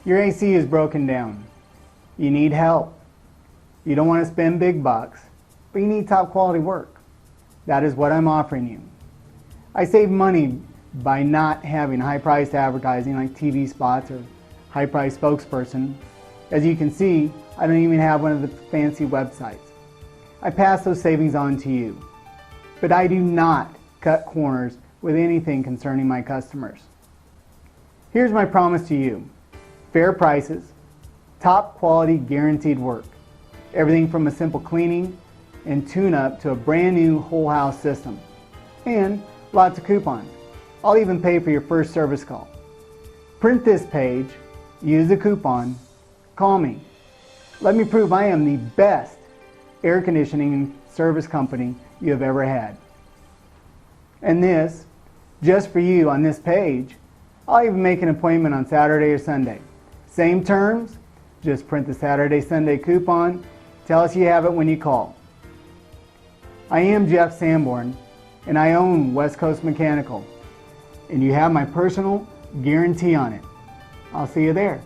Your AC is broken down. You need help. You don't want to spend big bucks, but you need top quality work. That is what I'm offering you. I save money by not having high-priced advertising like TV spots or high-priced spokesperson. As you can see, I don't even have one of the fancy websites. I pass those savings on to you. But I do not cut corners with anything concerning my customers. Here's my promise to you. Fair prices, top quality guaranteed work. Everything from a simple cleaning and tune-up to a brand new whole house system. And lots of coupons. I'll even pay for your first service call. Print this page, use the coupon, call me. Let me prove I am the best air conditioning service company you have ever had. And this, just for you on this page, I'll even make an appointment on Saturday or Sunday. Same terms, just print the Saturday, Sunday coupon, tell us you have it when you call. I am Jeff Sanborn, and I own West Coast Mechanical, and you have my personal guarantee on it. I'll see you there.